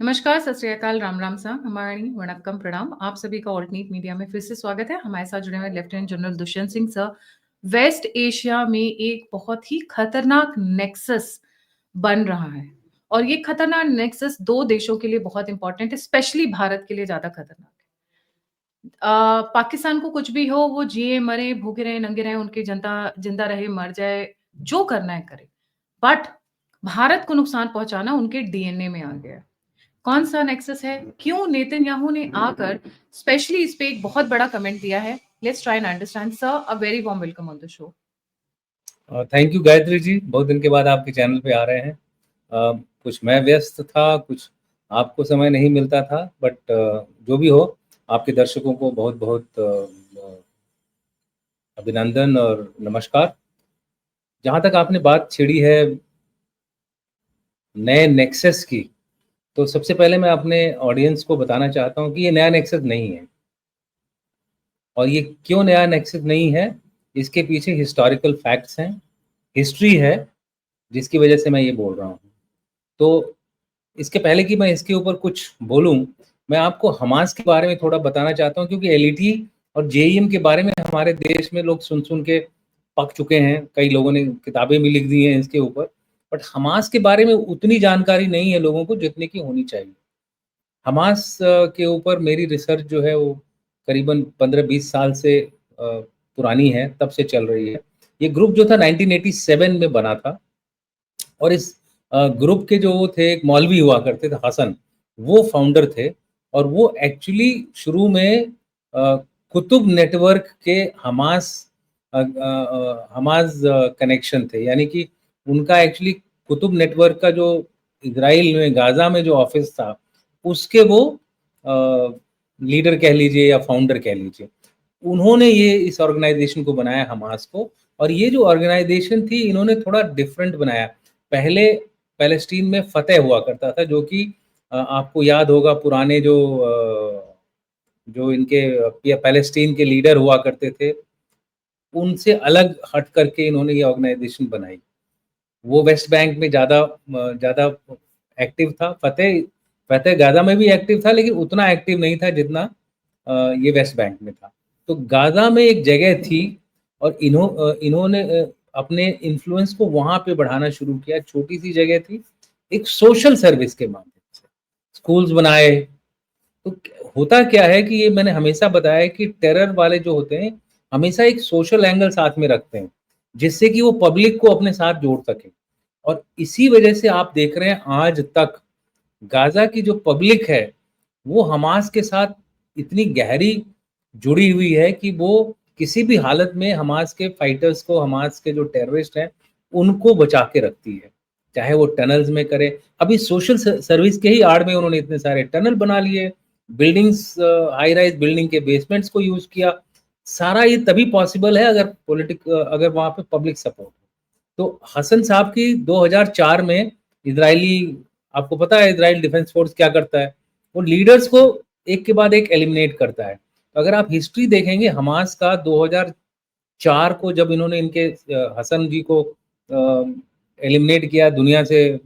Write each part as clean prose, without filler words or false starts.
नमस्कार, सत श्री अकाल, राम राम सा, हमारी वणक्कम प्रणाम। आप सभी का ऑल्टरनेट मीडिया में फिर से स्वागत है। हमारे साथ जुड़े हुए lieutenant general Dushyant Singh sir. West Asia में एक बहुत ही खतरनाक नेक्सस बन रहा है और ये खतरनाक नेक्सस 2 देशों के लिए बहुत इंपॉर्टेंट है, स्पेशली भारत के लिए ज़्यादा खतरनाक है। पाकिस्तान को कुछ भी हो, वो जिए, मरे, भूखे रहें, नंगे रहें, उनकी जनता जिंदा रहे, मर जाए, जो करना है करे। बट भारत को नुकसान पहुंचाना उनके डीएनए में आ गया है। कौन सा नेक्सस है? क्यों नेतन्याहू ने आकर स्पेशली इस पे एक बहुत बड़ा कमेंट दिया है? Let's try and understand. Sir, a very warm welcome on the show. Thank you Gayatri ji, बहुत दिन के बाद आपके चैनल पे आ रहे हैं। कुछ मैं व्यस्त था, कुछ आपको समय नहीं मिलता था, बट जो भी हो, आपके दर्शकों को बहुत बहुत अभिनंदन और नमस्कार। जहाँ तक आपने बात छेड़ी है नए नेक्सस की, तो सबसे पहले मैं अपने ऑडियंस को बताना चाहता हूँ कि ये नया नेक्सस नहीं है। और ये क्यों नया नेक्सस नहीं है, इसके पीछे हिस्टोरिकल फैक्ट्स हैं, हिस्ट्री है, जिसकी वजह से मैं ये बोल रहा हूँ। तो इसके पहले कि मैं इसके ऊपर कुछ बोलूं, मैं आपको हमास के बारे में थोड़ा बताना चाहता हूं, क्योंकि एलईटी और जेईएम के बारे में हमारे देश में लोग सुन सुन के पक चुके हैं। कई लोगों ने किताबें भी लिख दी हैं इसके ऊपर, बट हमास के बारे में उतनी जानकारी नहीं है लोगों को जितनी की होनी चाहिए। हमास के ऊपर मेरी रिसर्च जो है वो करीबन 15-20 साल से पुरानी है, तब से चल रही है। ये ग्रुप जो था 1987 में बना था, और इस ग्रुप के जो वो थे, एक मौलवी हुआ करते थे हसन, वो फाउंडर थे। और वो एक्चुअली शुरू में कुतुब नेटवर्क के हमास हमास कनेक्शन थे, यानी कि उनका एक्चुअली कुतुब नेटवर्क का जो इजराइल में गाजा में जो ऑफिस था, उसके वो लीडर कह लीजिए या फाउंडर कह लीजिए। उन्होंने ये इस ऑर्गेनाइजेशन को बनाया, हमास को। और ये जो ऑर्गेनाइजेशन थी, इन्होंने थोड़ा डिफरेंट बनाया। पहले पैलेस्टीन में फतेह हुआ करता था, जो कि आपको याद होगा, पुराने जो इनके पैलेस्टीन के लीडर हुआ करते थे, उनसे अलग हट करके इन्होंने ये ऑर्गेनाइजेशन बनाई। वो वेस्ट बैंक में ज़्यादा एक्टिव था। फतेह फतेह गाजा में भी एक्टिव था, लेकिन उतना एक्टिव नहीं था जितना ये वेस्ट बैंक में था। तो गाजा में एक जगह थी, और इन्होंने अपने इन्फ्लुएंस को वहाँ पे बढ़ाना शुरू किया। छोटी सी जगह थी, एक सोशल सर्विस के माध्यम से स्कूल्स बनाए। तो होता क्या है कि ये मैंने हमेशा बताया कि टेरर वाले जो होते हैं, हमेशा एक सोशल एंगल साथ में रखते हैं, जिससे कि वो पब्लिक को अपने साथ जोड़ सके। और इसी वजह से आप देख रहे हैं आज तक गाजा की जो पब्लिक है, वो हमास के साथ इतनी गहरी जुड़ी हुई है कि वो किसी भी हालत में हमास के फाइटर्स को, हमास के जो टेररिस्ट हैं, उनको बचा के रखती है, चाहे वो टनल्स में करे। अभी सोशल सर्विस के ही आड़ में उन्होंने इतने सारे टनल बना लिए, बिल्डिंग्स, हाई राइज बिल्डिंग के बेसमेंट्स को यूज किया। सारा ये तभी पॉसिबल है अगर वहाँ पे पब्लिक सपोर्ट हो। तो हसन साहब की 2004 में इजरायली, आपको पता है इजराइल डिफेंस फोर्स क्या करता है, वो लीडर्स को एक के बाद एक एलिमिनेट करता है। तो अगर आप हिस्ट्री देखेंगे हमास का, 2004 को जब इन्होंने इनके हसन जी को एलिमिनेट किया, दुनिया से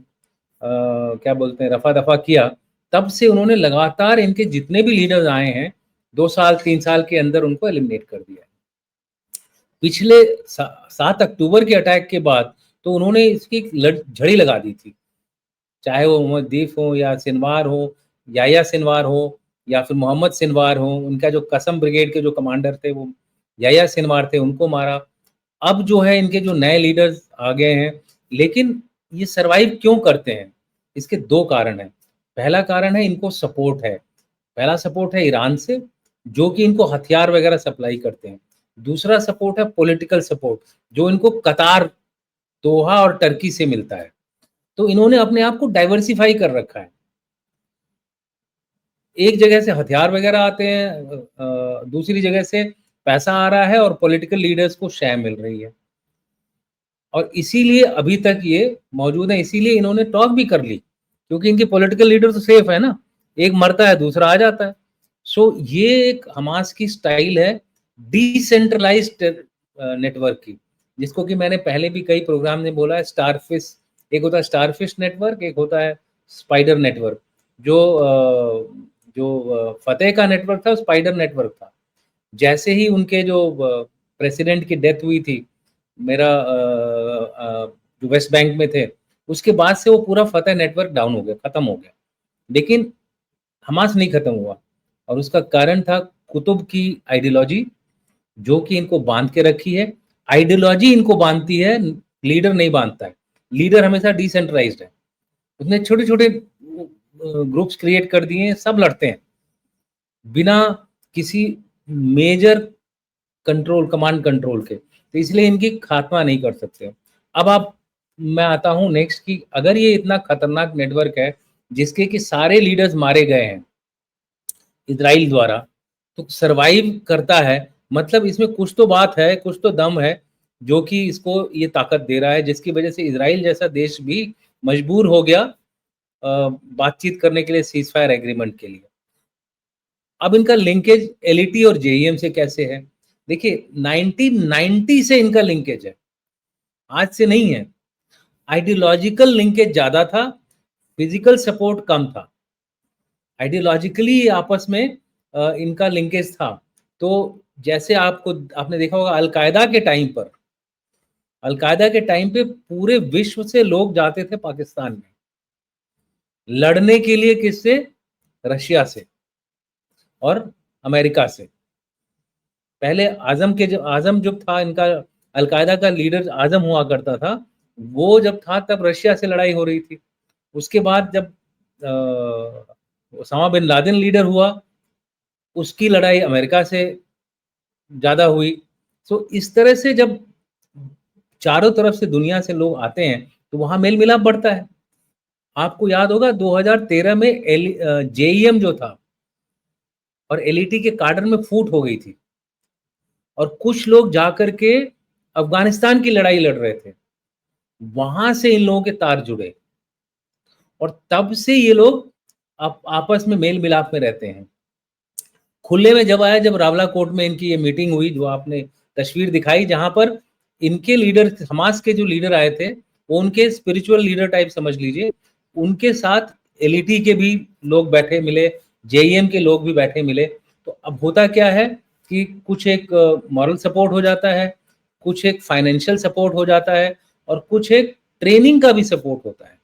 क्या बोलते हैं, रफा दफा किया, तब से उन्होंने लगातार इनके जितने भी लीडर्स आए हैं 2 साल 3 साल के अंदर उनको एलिमिनेट कर दिया। पिछले 7 अक्टूबर के अटैक के बाद तो उन्होंने इसकी एक झड़ी लगा दी थी, चाहे वो मोहम्मद दीफ हो या सिनवार हो, याया सिनवार हो, या फिर मोहम्मद सिनवार हो। उनका जो कसम ब्रिगेड के जो कमांडर थे वो याया सिनवार थे, उनको मारा। अब जो है इनके जो नए लीडर्स आ गए हैं, लेकिन ये सरवाइव क्यों करते हैं? इसके 2 कारण हैं। पहला कारण है इनको सपोर्ट है। पहला सपोर्ट है ईरान से, जो कि इनको हथियार वगैरह सप्लाई करते हैं। दूसरा सपोर्ट है पॉलिटिकल सपोर्ट, जो इनको कतार, दोहा और टर्की से मिलता है। तो इन्होंने अपने आप को डाइवर्सिफाई कर रखा है। एक जगह से हथियार वगैरह आते हैं, दूसरी जगह से पैसा आ रहा है और पॉलिटिकल लीडर्स को शय मिल रही है। और इसीलिए अभी तक ये मौजूद है, इसीलिए इन्होंने टॉक भी कर ली, क्योंकि इनके पॉलिटिकल लीडर तो सेफ है ना, एक मरता है दूसरा आ जाता है। सो ये एक हमास की स्टाइल है डिसेंट्रलाइज्ड नेटवर्क की, जिसको कि मैंने पहले भी कई प्रोग्राम में बोला है, स्टारफिश। एक होता है स्टारफिश नेटवर्क, एक होता है स्पाइडर नेटवर्क। जो फतेह का नेटवर्क था, वो स्पाइडर नेटवर्क था। जैसे ही उनके जो प्रेसिडेंट की डेथ हुई थी, जो वेस्ट बैंक में थे, उसके बाद से वो पूरा फतेह नेटवर्क डाउन हो गया, खत्म हो गया। लेकिन हमास नहीं खत्म हुआ, और उसका कारण था कुतुब की आइडियोलॉजी, जो कि इनको बांध के रखी है। आइडियोलॉजी इनको बांधती है, लीडर नहीं बांधता है। लीडर हमेशा डिसेंट्रलाइज्ड है। उसने छोटे-छोटे ग्रुप्स क्रिएट कर दिए हैं, सब लड़ते हैं, बिना किसी मेजर कंट्रोल, कमांड कंट्रोल के। तो इसलिए इनकी खात्मा नहीं कर सकते। अब आप मैं आता हूँ नेक्स्ट कि अगर ये इतना खतरनाक नेटवर्क है, जिसके कि सारे लीडर्स मारे गए हैं इज़राइल द्वारा, तो सर्वाइव करता है, मतलब इसमें कुछ तो बात है, कुछ तो दम है, जो कि इसको ये ताकत दे रहा है, जिसकी वजह से इज़राइल जैसा देश भी मजबूर हो गया बातचीत करने के लिए, सीज़फायर एग्रीमेंट के लिए। अब इनका लिंकेज एलईटी और जेईएम से कैसे है? देखिए 1990 से इनका लिंकेज है, आज से नहीं है। आइडियोलॉजिकल लिंकेज ज़्यादा था, फिजिकल सपोर्ट कम था। आइडियोलॉजिकली आपस में इनका लिंकेज था। तो जैसे आपने देखा होगा अल-कायदा के टाइम पे पूरे विश्व से लोग जाते थे पाकिस्तान में, लड़ने के लिए किससे? रशिया से और अमेरिका से। पहले आज़म जब था इनका, अल-कायदा का लीडर आज़म हुआ करता था, वो जब था तब रशिया से लड़ाई हो रही थी। उसके बाद जब ओसामा बिन लादेन लीडर हुआ, उसकी लड़ाई अमेरिका से ज़्यादा हुई। तो इस तरह से जब चारों तरफ से दुनिया से लोग आते हैं, तो वहाँ मेल-मिलाप बढ़ता है। आपको याद होगा 2013 में जेईएम जो था और एलईटी के काडर में फूट हो गई थी, और कुछ लोग जाकर के अफ़गानिस्तान की लड़ाई लड़ रहे थे। वहाँ से इन लोगों के तार जुड़े, और तब से ये लोग आपस में मेल-मिलाप में रहते हैं। खुले में जब आया, जब रावलाकोट में इनकी ये मीटिंग हुई, जो आपने तस्वीर दिखाई, जहाँ पर इनके लीडर, हमास के जो लीडर आए थे, वो उनके स्पिरिचुअल लीडर टाइप समझ लीजिए। उनके साथ एलईटी के भी लोग बैठे मिले, जेईएम के लोग भी बैठे मिले। तो अब होता क्या है कि कुछ एक मॉरल सपोर्ट हो जाता है, कुछ एक फाइनेंशियल सपोर्ट हो जाता है, और कुछ एक ट्रेनिंग का भी सपोर्ट होता है।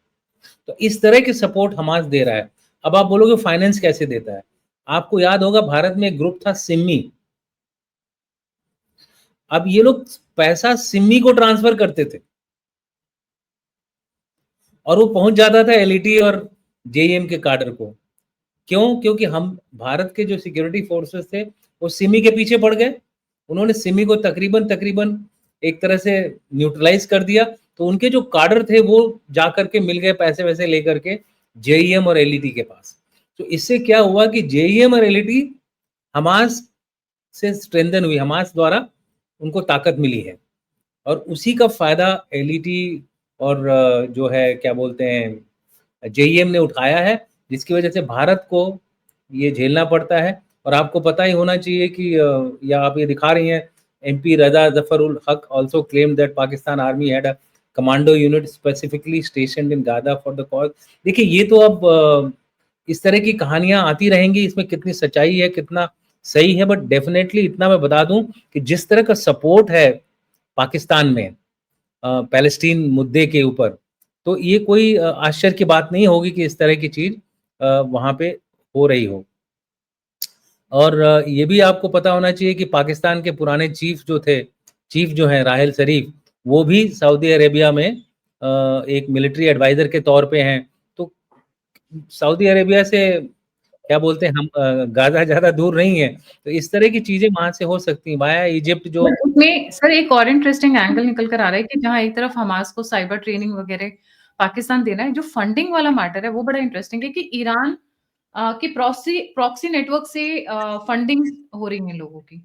तो इस तरह के सपोर्ट हमास दे रहा है। अब आप बोलोगे फाइनेंस कैसे देता है? आपको याद होगा भारत में एक ग्रुप था सिम्मी। अब ये लोग पैसा सिम्मी को ट्रांसफर करते थे, और वो पहुंच जाता था एलईटी और जेईएम के काडर को। क्यों? क्योंकि हम भारत के जो सिक्योरिटी फोर्सेस थे, वो सिमी के पीछे पड़ गए। उन्होंने सिमी को तकरीबन तकरीबन एक तरह से न्यूट्रलाइज कर दिया। तो उनके जो काडर थे, वो जाकर के मिल गए पैसे वैसे लेकर के जेईएम और एलईटी के पास। तो इससे क्या हुआ कि जेईएम और एलईटी हमास से स्ट्रेंथन हुई, हमास द्वारा उनको ताकत मिली है, और उसी का फ़ायदा एलईटी और जो है क्या बोलते हैं जेईएम ने उठाया है, जिसकी वजह से भारत को ये झेलना पड़ता है। और आपको पता ही होना चाहिए कि या आप ये दिखा रही हैं, MP Raza Zafar ul Haq also claimed that Pakistan army had a commando unit specifically stationed in Gaza for the cause. देखिए, ये तो अब इस तरह की कहानियाँ आती रहेंगी, इसमें कितनी सच्चाई है, कितना सही है, बट डेफ़िनेटली इतना मैं बता दूँ कि जिस तरह का सपोर्ट है पाकिस्तान में पैलेस्टीन मुद्दे के ऊपर, तो ये कोई आश्चर्य की बात नहीं होगी कि इस तरह की चीज़ वहाँ पे हो रही हो। और ये भी आपको पता होना चाहिए कि पाकिस्तान के पुराने चीफ जो हैं राहिल शरीफ, वो भी सऊदी अरेबिया में एक मिलिट्री एडवाइज़र के तौर पे हैं। तो सऊदी अरेबिया से क्या बोलते हैं हम, गाज़ा ज़्यादा दूर नहीं है। तो इस तरह की चीज़ें वहाँ से हो सकती हैं, वाया इजिप्ट जो। बट उसमें सर एक और इंटरेस्टिंग एंगल निकल कर आ रहा है कि जहाँ एक तरफ हमास को साइबर ट्रेनिंग वगैरह पाकिस्तान देना है, जो फंडिंग वाला मैटर है वो बड़ा इंटरेस्टिंग है कि ईरान की प्रॉक्सी नेटवर्क से फंडिंग हो रही है लोगों की,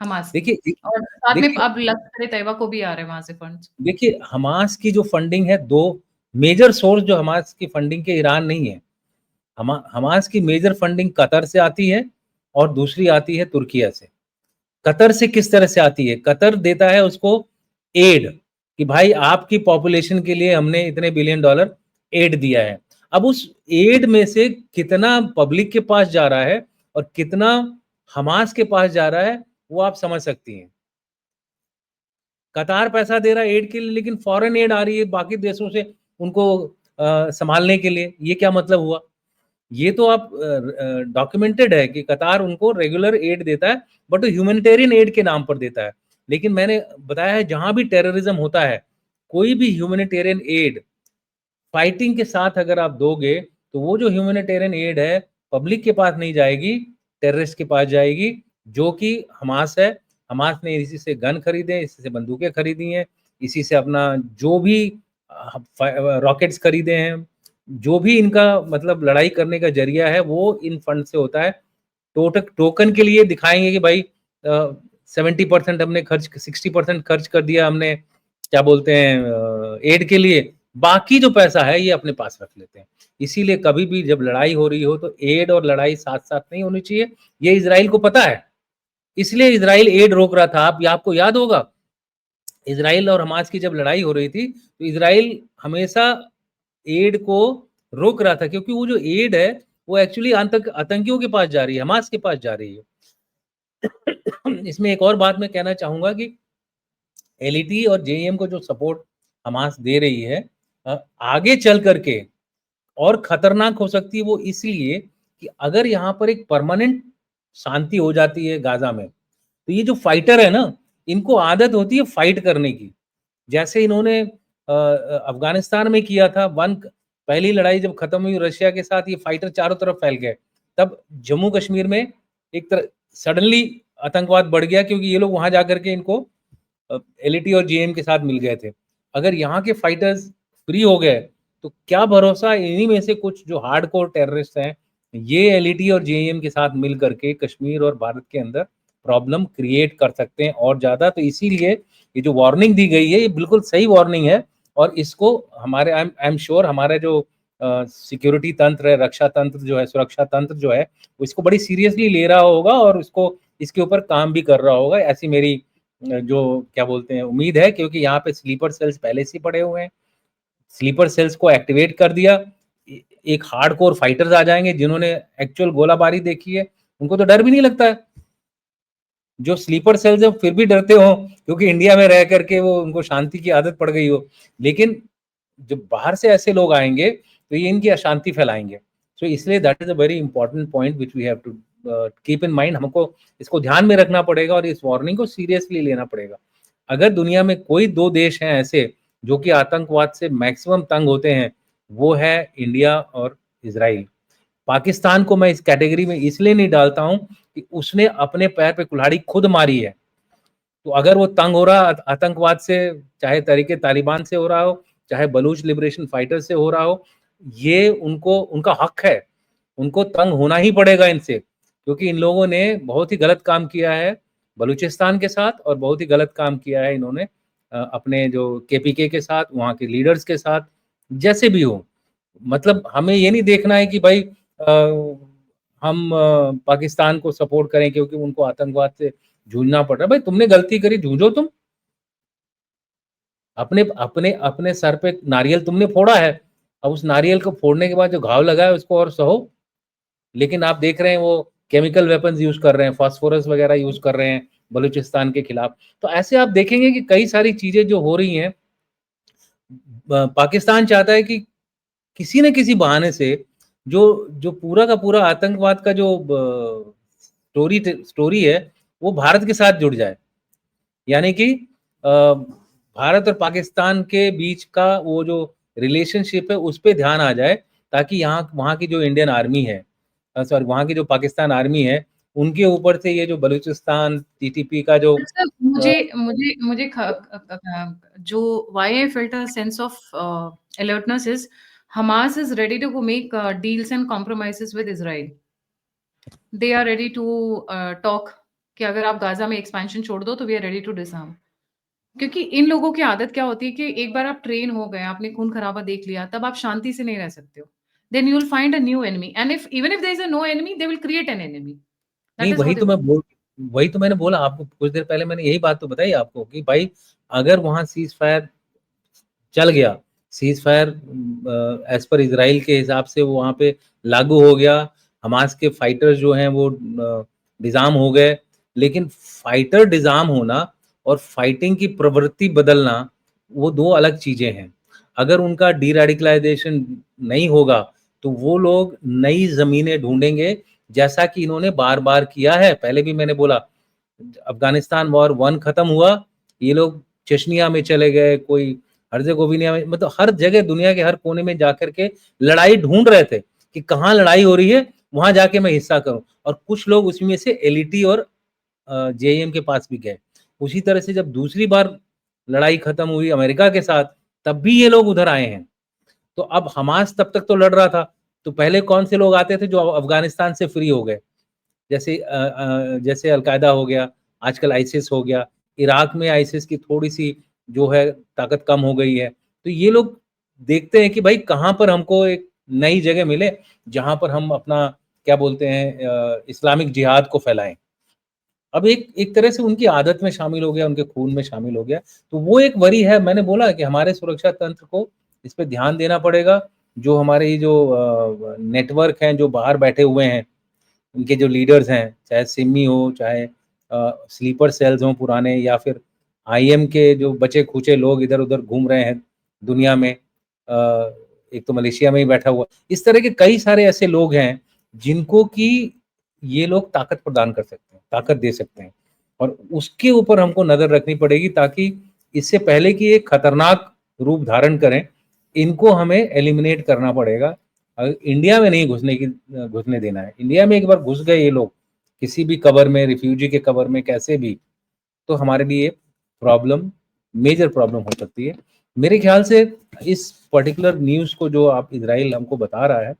हमास की। देखिए और साथ में देखिए अब लश्कर-ए-तैयबा को भी आ रहे हैं वहाँ से फंड्स। देखिए, हमास की जो फंडिंग है, 2 मेजर सोर्स जो हमास की फंडिंग के, ईरान नहीं है। हमास की मेजर फंडिंग कतर से आती है, और दूसरी आती है तुर्किया से। कतर से किस तरह से आती है? कतर देता है उसको एड, कि भाई आपकी पॉपुलेशन के लिए हमने इतने बिलियन डॉलर एड दिया है। अब उस एड में से कितना पब्लिक के पास जा रहा है और कितना हमास के पास जा रहा है, वो आप समझ सकती हैं। कतार पैसा दे रहा है एड के लिए, लेकिन फॉरेन एड आ रही है बाकी देशों से उनको संभालने के लिए। ये क्या मतलब हुआ? ये तो आप डॉक्यूमेंटेड है कि कतार उनको रेगुलर एड देता है, बट ह्यूमैनिटेरियन एड के नाम पर देता है। लेकिन मैंने बताया है, जहां भी टेररिज्म होता है, कोई भी ह्यूमैनिटेरियन एड फाइटिंग के साथ अगर आप दोगे, तो वो जो ह्यूमैनिटेरियन एड है पब्लिक के पास नहीं जाएगी, टेररिस्ट के पास जाएगी, जो कि हमास है। हमास ने इसी से गन खरीदे, इसी से बंदूकें खरीदी हैं, इसी से अपना जो भी रॉकेट्स खरीदे हैं, जो भी इनका मतलब लड़ाई करने का जरिया है, वो इन फंड से होता है। टोकन के लिए दिखाएंगे कि भाई 70% हमने खर्च, 60% खर्च कर दिया हमने, क्या बोलते हैं, एड के लिए, बाकी जो पैसा है ये अपने पास रख लेते हैं। इसीलिए कभी भी जब लड़ाई हो रही हो तो एड और लड़ाई साथ साथ नहीं होनी चाहिए। ये इजराइल को पता है, इसलिए इजराइल एड रोक रहा था। आपको याद होगा, इजराइल और हमास की जब लड़ाई हो रही थी, तो इजराइल हमेशा एड को रोक रहा था, क्योंकि वो जो एड है वो एक्चुअली आतंकियों के पास जा रही है, हमास के पास जा रही है। इसमें एक और बात मैं कहना चाहूंगा कि एलईटी और जेईएम को जो सपोर्ट हमास दे रही है, आगे चल करके और खतरनाक हो सकती है वो, इसलिए कि अगर यहाँ पर एक परमानेंट शांति हो जाती है गाजा में, तो ये जो फाइटर है ना, इनको आदत होती है फाइट करने की। जैसे इन्होंने अफगानिस्तान में किया था, पहली लड़ाई जब खत्म हुई रशिया के साथ, ये फाइटर चारों तरफ फैल गए। तब जम्मू कश्मीर में एक तरह सडनली आतंकवाद बढ़ गया, क्योंकि ये लोग वहां जाकर के इनको एलईटी और जेएम के साथ मिल गए थे। अगर यहाँ के फाइटर्स फ्री हो गए, तो क्या भरोसा इन्हीं में से कुछ जो हार्डकोर टेररिस्ट हैं, ये एलईटी और जेएम के साथ मिल करके कश्मीर और भारत के अंदर प्रॉब्लम क्रिएट कर सकते हैं और ज्यादा। तो इसीलिए ये जो वार्निंग दी गई है, ये बिल्कुल सही वार्निंग है। और इसको हमारे, आई एम श्योर, हमारे जो सिक्योरिटी तंत्र है, रक्षा तंत्र जो है, सुरक्षा तंत्र जो है, वो इसको बड़ी सीरियसली ले रहा होगा और इसको, इसके ऊपर काम भी कर रहा होगा, ऐसी मेरी जो क्या बोलते हैं उम्मीद है। क्योंकि यहाँ पे स्लीपर सेल्स पहले से ही पड़े हुए हैं, स्लीपर सेल्स को एक्टिवेट कर दिया, एक हार्डकोर फाइटर्स आ जाएंगे जिन्होंने एक्चुअल गोलाबारी देखी है, उनको तो डर भी नहीं लगता है। जो स्लीपर सेल्स है फिर भी डरते हो, क्योंकि इंडिया में रह करके वो उनको शांति की आदत पड़ गई हो। लेकिन जब बाहर से ऐसे लोग आएंगे तो ये इनकी अशांति फैलाएंगे। सो इसलिए that is a very important point which we have to keep in mind. हमको इसको ध्यान में रखना पड़ेगा और इस वार्निंग को सीरियसली लेना पड़ेगा। अगर दुनिया में कोई दो देश हैं ऐसे जो कि आतंकवाद से मैक्सिमम तंग होते हैं, वो है इंडिया और इजराइल। पाकिस्तान को मैं इस कैटेगरी में इसलिए नहीं डालता हूं कि उसने अपने पैर पे कुल्हाड़ी खुद मारी है। तो अगर वो तंग हो रहा आतंकवाद से, चाहे तरीके तालिबान से हो रहा हो, चाहे बलूच लिबरेशन फाइटर से हो रहा हो, ये उनको, उनका हक है, उनको तंग होना ही पड़ेगा इनसे। क्योंकि इन लोगों ने बहुत ही गलत काम किया है बलूचिस्तान के साथ, और बहुत ही गलत काम किया है इन्होंने अपने जो केपीके के साथ, वहाँ के लीडर्स के साथ, जैसे भी हो। मतलब हमें ये नहीं देखना है कि भाई हम पाकिस्तान को सपोर्ट करें क्योंकि उनको आतंकवाद से जूझना पड़ रहा है। भाई तुमने गलती करी, जूझो तुम। अपने अपने अपने सर पे नारियल तुमने फोड़ा है, अब उस नारियल को फोड़ने के बाद जो घाव लगा है उसको और सहो। लेकिन आप देख रहे हैं वो केमिकल वेपन्स यूज कर रहे हैं, फास्फोरस वगैरह यूज कर रहे हैं बलूचिस्तान के खिलाफ। तो ऐसे आप देखेंगे कि कई सारी चीजें जो हो रही हैं, पाकिस्तान चाहता है कि किसी न किसी बहाने से जो जो पूरा का पूरा आतंकवाद का जो स्टोरी है, वो भारत के साथ जुड़ जाए। यानी कि भारत और पाकिस्तान के बीच का वो जो रिलेशनशिप है उस पर ध्यान आ जाए, ताकि यहाँ वहाँ की जो इंडियन आर्मी है, सॉरी वहाँ की जो पाकिस्तान आर्मी है, उनके ऊपर से ये जो बलूचिस्तान टीटीपी का जो अच्छा, मुझे मुझे मुझे जो why I felt a sense of alertness is Hamas is ready to make deals and compromises with Israel. They are ready to talk कि अगर आप गाजा में एक्सपेंशन छोड़ दो तो we are ready to disarm. क्योंकि इन लोगों की आदत क्या होती है कि एक बार आप ट्रेन हो गए, आपने खून खराबा देख लिया, तब आप शांति से नहीं रह सकते हो। Then you will find a new enemy and if even if there is a no enemy they will create an enemy. That नहीं, इज हाउ दे वर्क। वही तो मैंने बोला आपको कुछ देर पहले, मैंने यही बात तो बताई आपको कि भाई अगर वहां सीज फायर चल गया seize fire as per Israel के हिसाब से वो वहाँ पे लागू हो गया। हमास के फाइटर्स जो हैं वो डिज़ार्म हो गए। लेकिन फाइटर डिज़ार्म होना और फाइटिंग की प्रवृत्ति बदलना, वो 2 अलग चीज़ें हैं। अगर उनका डीरेडिकलाइज़ेशन नहीं होगा, तो वो लोग नई ज़मीनें ढूँढेंगे, जैसा कि इन्होंने बार-बार किया है। पहले भी मैंने बोला, अफ़गानिस्तान वॉर 1 खत्म हुआ, ये लोग चेचनिया में चले गए, कोई हर्ज़ेगोविना में, मतलब हर जगह दुनिया के हर कोने में जाकर के लड़ाई ढूँढ रहे थे कि कहाँ लड़ाई हो रही है, वहाँ जाके मैं हिस्सा करूँ। और कुछ लोग उसमें से एलईटी और जेईएम के पास भी गए। उसी तरह से जब दूसरी बार लड़ाई खत्म हुई अमेरिका के साथ, तब भी ये लोग उधर आए हैं। तो अब हमास तब तक तो लड़ रहा था, तो पहले कौन से लोग आते थे जो अफ़गानिस्तान से फ्री हो गए। जैसे अल-कायदा हो गया, आजकल आईसिस हो गया, इराक में आईसिस की थोड़ी-सी जो है ताकत कम हो गई है। तो ये लोग देखते हैं कि भाई कहाँ पर हमको एक नई जगह मिले, जहाँ पर हम अपना क्या बोलते हैं इस्लामिक जिहाद को फैलाएँ। अब एक एक तरह से उनकी आदत में शामिल हो गया, उनके खून में शामिल हो गया। तो वो एक वरी है, मैंने बोला कि हमारे सुरक्षा तंत्र को इस पे ध्यान देना पड़ेगा। जो हमारे ये जो नेटवर्क हैं, जो बाहर बैठे हुए हैं, उनके जो लीडर्स हैं, चाहे सिमी हो, चाहे स्लीपर सेल्स हों पुराने, या फिर आईएम के जो बचे-खुचे लोग इधर-उधर घूम रहे हैं दुनिया में। एक तो मलेशिया में ही बैठा हुआ। इस तरह के कई सारे ऐसे लोग हैं, जिनको कि ये लोग ताकत प्रदान कर सकते हैं, ताकत दे सकते हैं। और उसके ऊपर हमको नज़र रखनी पड़ेगी, ताकि इससे पहले कि ये खतरनाक रूप धारण करें, इनको हमें एलिमिनेट करना पड़ेगा। इंडिया में नहीं घुसने देना है। इंडिया में एक बार घुस गए ये लोग, किसी भी कवर में, रिफ्यूजी के कवर में, कैसे भी, तो हमारे लिए प्रॉब्लम, मेजर प्रॉब्लम हो सकती है। मेरे ख़्याल से इस पर्टिकुलर न्यूज़ को जो आप इज़राइल हमको बता रहा है,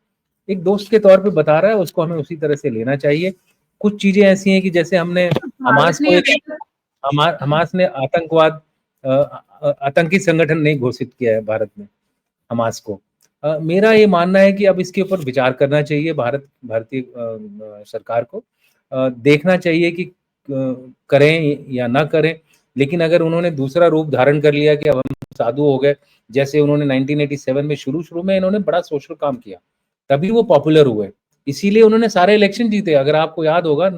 एक दोस्त के तौर पे बता रहा है, उसको हमें उसी तरह से लेना चाहिए। कुछ चीज़ें ऐसी हैं कि जैसे हमने भारत हमास को ने एक अभी तक हमास ने आतंकवाद आतंकी संगठन नहीं घोषित किया है भारत में, हमास को। मेरा ये मानना है कि अब इसके ऊपर विचार करना चाहिए भारतीय सरकार को। देखना चाहिए कि करें या ना करें, लेकिन अगर उन्होंने दूसरा रूप धारण कर लिया कि अब हम साधु हो गए, जैसे उन्होंने 1987 में शुरू-शुरू में इन्होंने बड़ा सोशल काम किया, तभी वो पॉपुलर हुए। इसीलिए उन्होंने सारे इलेक्शन जीते। अगर आपको याद होगा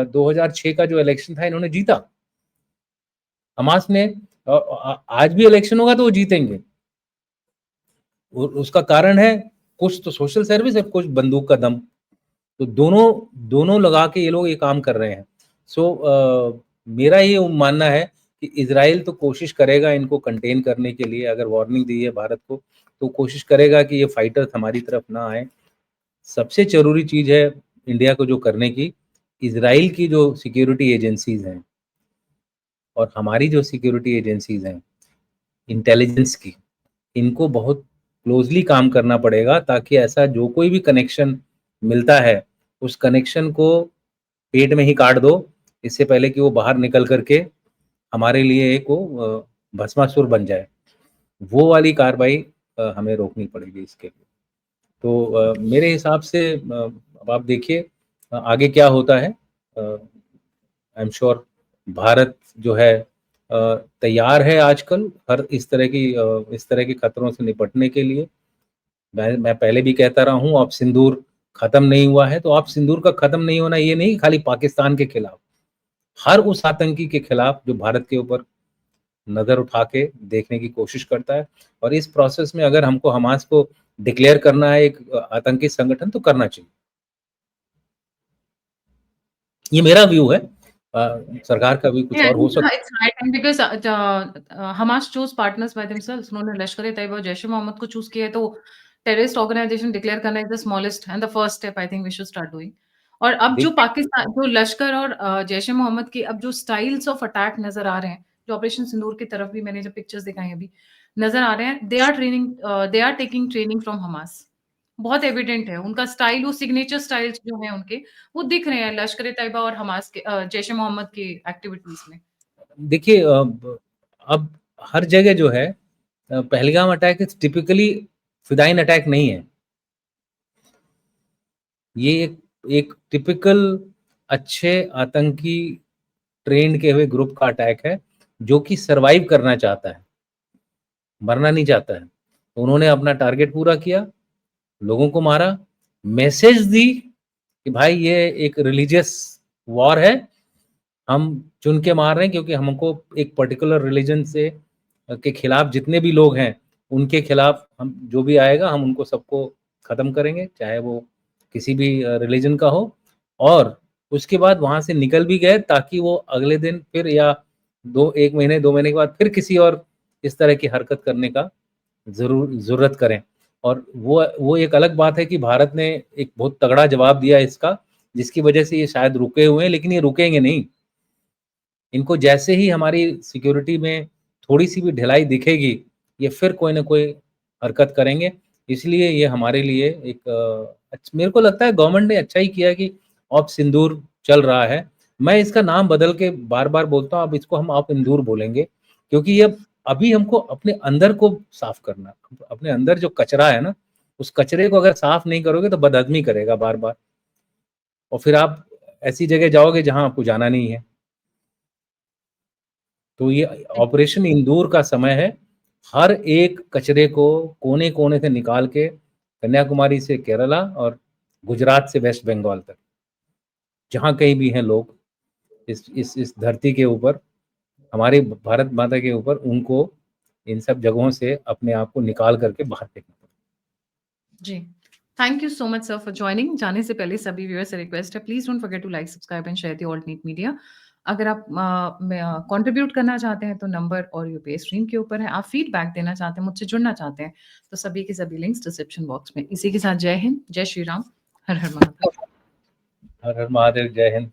2006 का जो इलेक्शन था, इन्होंने जीता। हमास ने आज भी इलेक्शन होगा तो वो जीतेंगे। उसका कारण है, कुछ तो सोशल सर्विस है, कुछ बंदूक का दम। तो दोनों दोनों लगा के ये लोग ये काम कर रहे हैं। सो मेरा ये मानना है कि इज़राइल तो कोशिश करेगा इनको कंटेन करने के लिए, अगर वार्निंग दी है भारत को, तो कोशिश करेगा कि ये फाइटर्स हमारी तरफ ना आएँ। सबसे ज़रूरी चीज़ है इंडिया को जो करने की, इज़राइल की जो सिक्योरिटी एजेंसीज़ हैं और हमारी जो सिक्योरिटी एजेंसीज़ हैं, इंटेलिजेंस की, इनको बहुत क्लोज़ली काम करना पड़ेगा, ताकि ऐसा जो कोई भी कनेक्शन मिलता है, उस कनेक्शन को पेट में ही काट दो, इससे पहले कि वो बाहर निकल कर के हमारे लिए एक वो भस्मासुर बन जाए। वो वाली कार्रवाई हमें रोकनी पड़ेगी इसके लिए। तो मेरे हिसाब से अब आप देखिए आगे क्या होता है। आई एम श्योर भारत जो है तैयार है आजकल हर इस तरह के खतरों से निपटने के लिए। मैं पहले भी कहता रहा हूँ, अब सिंदूर खत्म नहीं हुआ है, तो अब सिंदूर का खत्म नहीं होना ये नहीं खाली पाकिस्तान के खिलाफ, हर उस आतंकी के खिलाफ जो भारत के ऊपर नज़र उठा के देखने की कोशिश करता है। और इस प्रोसेस में अगर हमको हमास को डिक्लेयर करना है एक आतंकी संगठन, तो करना चाहिए। ये मेरा व्यू है। सरकार का भी कुछ Yeah, और हो सकता it's high time because Hamas chose partners by themselves. उन्होंने लश्कर-ए-तैयबा और जैश-ए-मोहम्मद को चूज़ किया है, तो टेररिस्ट ऑर्गनाइजेशन डिक्लेयर करना is the smallest and the first step I think we should start doing. और अब जो देखिए। पाकिस्तान जो लश्कर और जैश-ए-मोहम्मद की अब जो स्टाइल्स ऑफ अटैक नज़र आ रहे हैं, जो ऑपरेशन सिंदूर की तरफ भी मैंने जब पिक्चर्स दिखाई अभी, नज़र आ रहे हैं, they are taking training from Hamas. बहुत एविडेंट है, उनका स्टाइल वो सिग्नेचर स्टाइल्स जो हैं उनके, वो दिख रहे हैं लश्कर-ए-तैयबा और हमास के जैश-ए-मोहम्मद की एक्टिविटीज़ में। देखिए अब हर जगह जो है पहलगाम अटैक इज़ टिपिकली फ़िदाइन अटैक नहीं है। ये एक एक टिपिकल अच्छे आतंकी ट्रेन्ड किए हुए ग्रुप का अटैक है, जो कि सर्वाइव करना चाहता है, मरना नहीं चाहता है। तो उन्होंने अपना टारगेट पूरा किया, लोगों को मारा, मैसेज दी कि भाई ये एक रिलीजियस वॉर है, हम चुन के मार रहे हैं क्योंकि हमको एक पर्टिकुलर रिलीजन से के खिलाफ जितने भी लोग हैं, उनके खिलाफ हम जो भी आएगा हम उनको सबको ख़त्म करेंगे, चाहे वो किसी भी रिलीजन का हो। और उसके बाद वहाँ से निकल भी गए ताकि वो अगले दिन फिर या 1 महीने 2 महीने के बाद फिर किसी और इस तरह की हरकत करने का ज़रूरत करें। और वो एक अलग बात है कि भारत ने एक बहुत तगड़ा जवाब दिया इसका, जिसकी वजह से ये शायद रुके हुए हैं, लेकिन ये रुकेंगे नहीं। इनको जैसे ही हमारी सिक्योरिटी में थोड़ी-सी भी ढिलाई दिखेगी, ये फिर कोई न कोई हरकत करेंगे। इसलिए ये हमारे लिए एक मेरे को लगता है गवर्नमेंट ने अच्छा ही किया कि ऑप सिंदूर चल रहा है। मैं इसका नाम बदल के बार-बार बोलता हूँ, अब इसको हम ऑप इंदूर बोलेंगे, क्योंकि ये अभी हमको अपने अंदर को साफ करना है। अपने अंदर जो कचरा है ना, उस कचरे को अगर साफ नहीं करोगे तो बदहज़मी करेगा बार-बार और फिर आप ऐसी जगह जाओगे जहाँ आपको जाना नहीं है। तो ये ऑपरेशन इंदूर का समय है। हर एक कचरे को कोने-कोने से निकाल के कन्याकुमारी से केरला और गुजरात से वेस्ट बंगाल तक, जहाँ कहीं भी हैं लोग इस धरती के ऊपर, हमारी भारत माता के ऊपर, उनको इन सब जगहों से अपने आप को निकाल करके बाहर फेंकना पड़ेगा। जी। Thank you so much sir for joining. जाने से पहले सभी व्यूअर्स से रिक्वेस्ट है, please don't forget to like, subscribe and share the alt neat media. अगर आप कंट्रीब्यूट करना चाहते हैं तो नंबर और यूपीआई स्क्रीन के ऊपर है। आप फीडबैक देना चाहते हैं, मुझसे जुड़ना चाहते हैं, तो सभी के सभी लिंक्स डिस्क्रिप्शन बॉक्स में। इसी के साथ जय हिंद, जय श्री राम, हर हर महादेव। हर हर महादेव, जय हिंद।